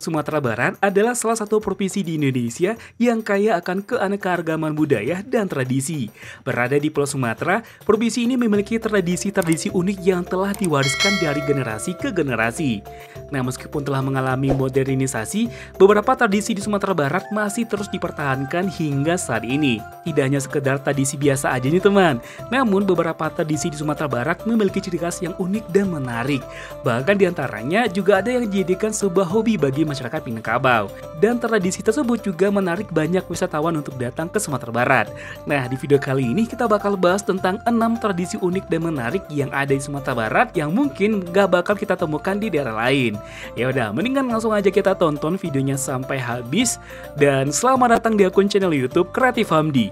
Sumatera Barat adalah salah satu provinsi di Indonesia yang kaya akan keanekaragaman budaya dan tradisi. Berada di Pulau Sumatera, provinsi ini memiliki tradisi-tradisi unik yang telah diwariskan dari generasi ke generasi. Nah, meskipun telah mengalami modernisasi, beberapa tradisi di Sumatera Barat masih terus dipertahankan hingga saat ini. Tidak hanya sekedar tradisi biasa aja nih teman, namun beberapa tradisi di Sumatera Barat memiliki ciri khas yang unik dan menarik. Bahkan diantaranya juga ada yang dijadikan sebuah hobi bagi masyarakat Minangkabau. Dan tradisi tersebut juga menarik banyak wisatawan untuk datang ke Sumatera Barat. Nah, di video kali ini kita bakal bahas tentang 6 tradisi unik dan menarik yang ada di Sumatera Barat yang mungkin gak bakal kita temukan di daerah lain. Ya udah, mendingan langsung aja kita tonton videonya sampai habis. Dan selamat datang di akun channel YouTube Kreatif Hamdi.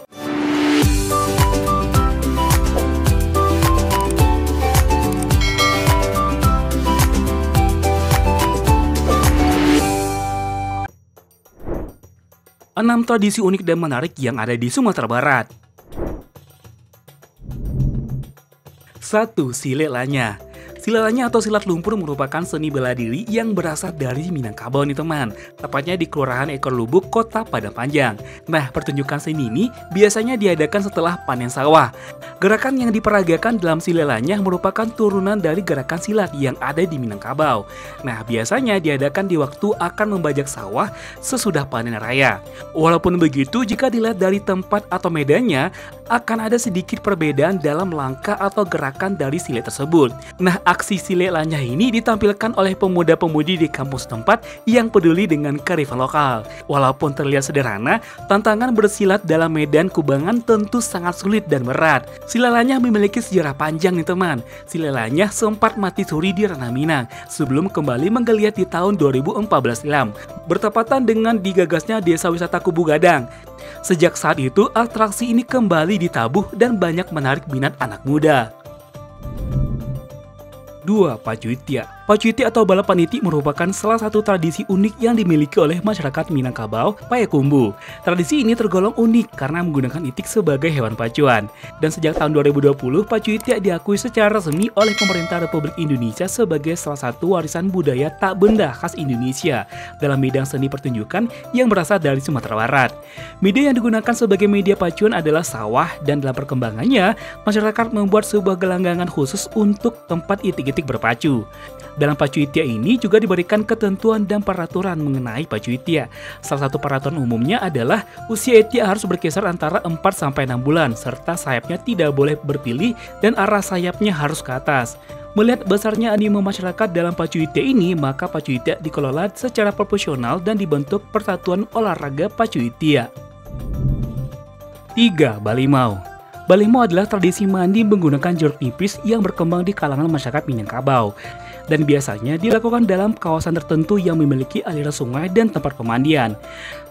Enam tradisi unik dan menarik yang ada di Sumatera Barat. 1. Silet Lanya. Silat Lanya atau silat lumpur merupakan seni bela diri yang berasal dari Minangkabau nih teman, tepatnya di Kelurahan Ekor Lubuk, Kota Padang Panjang. Nah, pertunjukan seni ini biasanya diadakan setelah panen sawah. Gerakan yang diperagakan dalam silat Lanya merupakan turunan dari gerakan silat yang ada di Minangkabau. Nah, biasanya diadakan di waktu akan membajak sawah sesudah panen raya. Walaupun begitu, jika dilihat dari tempat atau medannya, akan ada sedikit perbedaan dalam langkah atau gerakan dari silat tersebut. Nah, aksi silet Lanya ini ditampilkan oleh pemuda-pemudi di kampus tempat yang peduli dengan kearifan lokal. Walaupun terlihat sederhana, tantangan bersilat dalam medan kubangan tentu sangat sulit dan berat. Silet Lanya memiliki sejarah panjang nih teman. Silet Lanya sempat mati suri di Ranah Minang sebelum kembali menggeliat di tahun 2014 silam, bertepatan dengan digagasnya Desa Wisata Kubu Gadang. Sejak saat itu, atraksi ini kembali ditabuh dan banyak menarik minat anak muda. 2. Pacuitia. Pacuitia atau balapan itik merupakan salah satu tradisi unik yang dimiliki oleh masyarakat Minangkabau, Payakumbuh. Tradisi ini tergolong unik karena menggunakan itik sebagai hewan pacuan. Dan sejak tahun 2020, Pacuitia diakui secara resmi oleh pemerintah Republik Indonesia sebagai salah satu warisan budaya tak benda khas Indonesia dalam bidang seni pertunjukan yang berasal dari Sumatera Barat. Media yang digunakan sebagai media pacuan adalah sawah, dan dalam perkembangannya, masyarakat membuat sebuah gelanggangan khusus untuk tempat itik-itik berpacu. Dalam pacuitia ini juga diberikan ketentuan dan peraturan mengenai pacuitia. Salah satu peraturan umumnya adalah usia itik harus berkisar antara 4-6 bulan, serta sayapnya tidak boleh berpilih dan arah sayapnya harus ke atas. Melihat besarnya animo masyarakat dalam pacuitia ini, maka pacuitia dikelola secara profesional dan dibentuk Persatuan Olahraga Pacuitia. 3. Balimau. Balimau adalah tradisi mandi menggunakan jeruk nipis yang berkembang di kalangan masyarakat Minangkabau, dan biasanya dilakukan dalam kawasan tertentu yang memiliki aliran sungai dan tempat pemandian.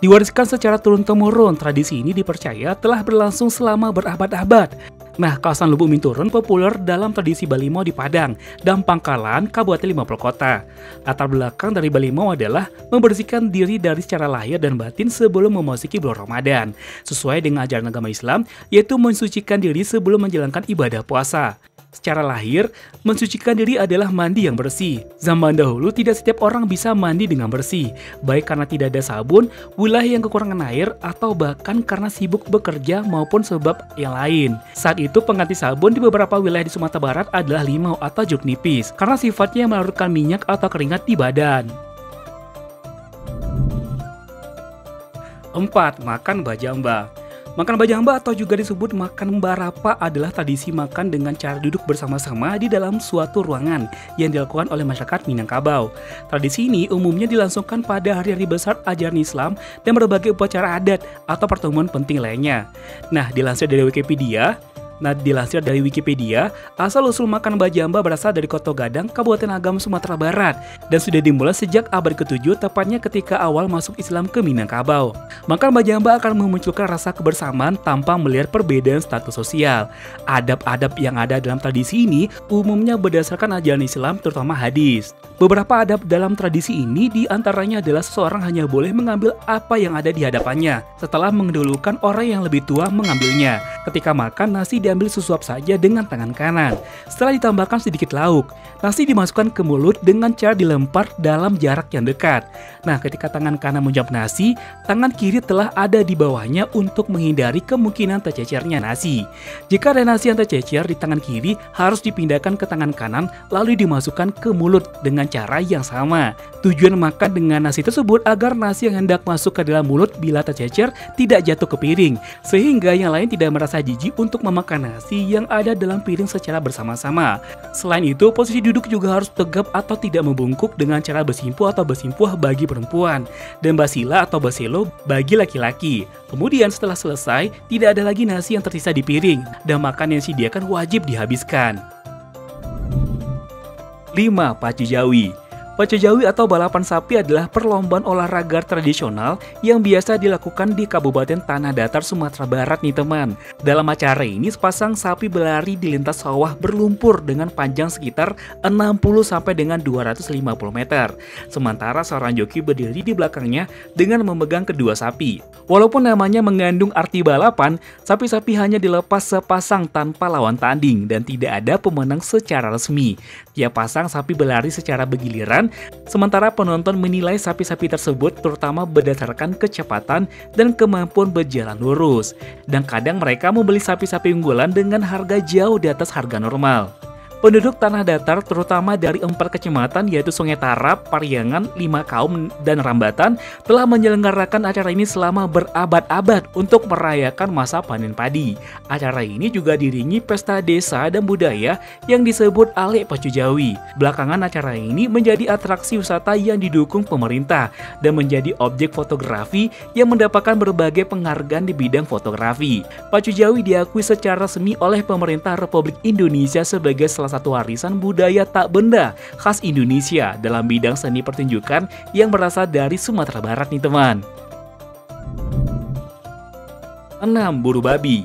Diwariskan secara turun-temurun, tradisi ini dipercaya telah berlangsung selama berabad-abad. Nah, kawasan Lubuk Minturun populer dalam tradisi Balimau di Padang dan Pangkalan, Kabupaten 50 Kota. Latar belakang dari Balimau adalah membersihkan diri dari secara lahir dan batin sebelum memasuki bulan Ramadan, sesuai dengan ajaran agama Islam, yaitu mensucikan diri sebelum menjalankan ibadah puasa. Secara lahir, mensucikan diri adalah mandi yang bersih. Zaman dahulu tidak setiap orang bisa mandi dengan bersih, baik karena tidak ada sabun, wilayah yang kekurangan air, atau bahkan karena sibuk bekerja maupun sebab yang lain. Saat itu pengganti sabun di beberapa wilayah di Sumatera Barat adalah limau atau jeruk nipis, karena sifatnya melarutkan minyak atau keringat di badan. 4. Makan bajamba. Makan bajamba atau juga disebut makan barapa adalah tradisi makan dengan cara duduk bersama-sama di dalam suatu ruangan yang dilakukan oleh masyarakat Minangkabau. Tradisi ini umumnya dilangsungkan pada hari-hari besar ajaran Islam dan berbagai upacara adat atau pertemuan penting lainnya. Nah, dilansir dari Wikipedia, asal-usul makan bajamba berasal dari Kota Gadang, Kabupaten Agam, Sumatera Barat, dan sudah dimulai sejak abad ke-7, tepatnya ketika awal masuk Islam ke Minangkabau. Makan bajamba akan memunculkan rasa kebersamaan tanpa melihat perbedaan status sosial. Adab-adab yang ada dalam tradisi ini umumnya berdasarkan ajaran Islam, terutama hadis. Beberapa adab dalam tradisi ini diantaranya adalah seseorang hanya boleh mengambil apa yang ada di hadapannya setelah mendahulukan orang yang lebih tua mengambilnya. Ketika makan, nasi diambil sesuap saja dengan tangan kanan. Setelah ditambahkan sedikit lauk, nasi dimasukkan ke mulut dengan cara dilempar dalam jarak yang dekat. Nah, ketika tangan kanan menjawab nasi, tangan kiri telah ada di bawahnya untuk menghindari kemungkinan tercecernya nasi. Jika ada nasi yang tercecer di tangan kiri, harus dipindahkan ke tangan kanan lalu dimasukkan ke mulut dengan cara yang sama. Tujuan makan dengan nasi tersebut agar nasi yang hendak masuk ke dalam mulut bila tercecer tidak jatuh ke piring, sehingga yang lain tidak merasa jijik untuk memakan nasi yang ada dalam piring secara bersama-sama. Selain itu, posisi duduk juga harus tegap atau tidak membungkuk dengan cara bersimpuh atau bersimpuh bagi perempuan, dan basila atau baselo bagi laki-laki. Kemudian setelah selesai, tidak ada lagi nasi yang tersisa di piring, dan makan yang disediakan wajib dihabiskan. 5. Pacu Jawi. Pacu Jawi atau balapan sapi adalah perlombaan olahraga tradisional yang biasa dilakukan di Kabupaten Tanah Datar, Sumatera Barat nih teman. Dalam acara ini, sepasang sapi berlari di lintas sawah berlumpur dengan panjang sekitar 60 sampai dengan 250 meter. Sementara seorang joki berdiri di belakangnya dengan memegang kedua sapi. Walaupun namanya mengandung arti balapan, sapi-sapi hanya dilepas sepasang tanpa lawan tanding dan tidak ada pemenang secara resmi. Tiap pasang sapi berlari secara bergiliran, sementara penonton menilai sapi-sapi tersebut terutama berdasarkan kecepatan dan kemampuan berjalan lurus. Dan kadang mereka membeli sapi-sapi unggulan dengan harga jauh di atas harga normal. Penduduk Tanah Datar terutama dari 4 kecamatan yaitu Sungai Tarap, Pariangan, 5 Kaum, dan Rambatan telah menyelenggarakan acara ini selama berabad-abad untuk merayakan masa panen padi. Acara ini juga diiringi pesta desa dan budaya yang disebut Ale Pacu Jawi. Belakangan acara ini menjadi atraksi wisata yang didukung pemerintah dan menjadi objek fotografi yang mendapatkan berbagai penghargaan di bidang fotografi. Pacu Jawi diakui secara resmi oleh pemerintah Republik Indonesia sebagai salah satu warisan budaya tak benda khas Indonesia dalam bidang seni pertunjukan yang berasal dari Sumatera Barat nih teman. 6. Buru babi.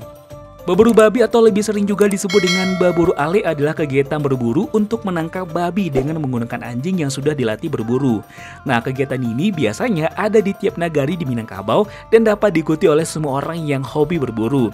Berburu babi atau lebih sering juga disebut dengan baburu ale adalah kegiatan berburu untuk menangkap babi dengan menggunakan anjing yang sudah dilatih berburu. Nah, kegiatan ini biasanya ada di tiap nagari di Minangkabau dan dapat diikuti oleh semua orang yang hobi berburu.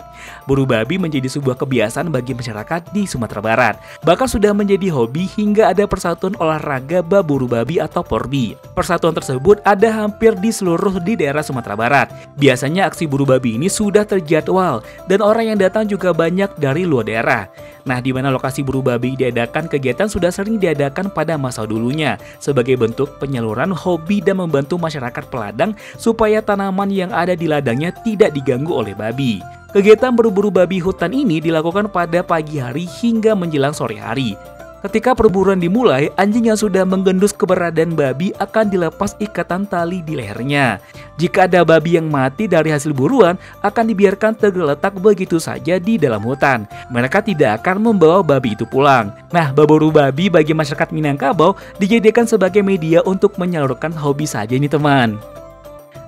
Buru babi menjadi sebuah kebiasaan bagi masyarakat di Sumatera Barat. Bahkan sudah menjadi hobi hingga ada persatuan olahraga baburu babi atau Porbi. Persatuan tersebut ada hampir di seluruh di daerah Sumatera Barat. Biasanya aksi buru babi ini sudah terjadwal dan orang yang datang juga banyak dari luar daerah. Nah, di mana lokasi buru babi diadakan, kegiatan sudah sering diadakan pada masa dulunya sebagai bentuk penyaluran hobi dan membantu masyarakat peladang supaya tanaman yang ada di ladangnya tidak diganggu oleh babi. Kegiatan berburu babi hutan ini dilakukan pada pagi hari hingga menjelang sore hari. Ketika perburuan dimulai, anjing yang sudah menggendus keberadaan babi akan dilepas ikatan tali di lehernya. Jika ada babi yang mati dari hasil buruan, akan dibiarkan tergeletak begitu saja di dalam hutan. Mereka tidak akan membawa babi itu pulang. Nah, berburu babi bagi masyarakat Minangkabau dijadikan sebagai media untuk menyalurkan hobi saja nih teman.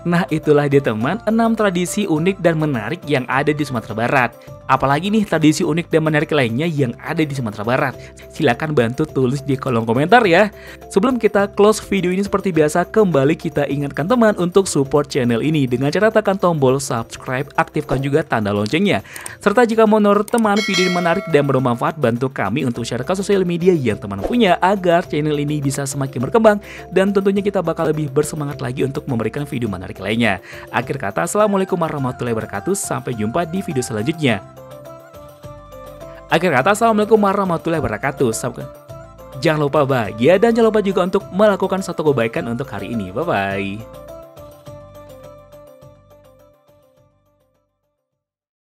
Nah, itulah dia teman 6 tradisi unik dan menarik yang ada di Sumatera Barat. Apalagi nih tradisi unik dan menarik lainnya yang ada di Sumatera Barat? Silahkan bantu tulis di kolom komentar ya. Sebelum kita close video ini seperti biasa, kembali kita ingatkan teman untuk support channel ini dengan cara tekan tombol subscribe, aktifkan juga tanda loncengnya. Serta jika menurut teman video ini menarik dan bermanfaat, bantu kami untuk share ke sosial media yang teman punya agar channel ini bisa semakin berkembang dan tentunya kita bakal lebih bersemangat lagi untuk memberikan video menarik lainnya. Akhir kata, assalamualaikum warahmatullahi wabarakatuh. Sampai jumpa di video selanjutnya. Akhir kata, assalamualaikum warahmatullahi wabarakatuh. Jangan lupa bahagia dan jangan lupa juga untuk melakukan satu kebaikan untuk hari ini. Bye-bye.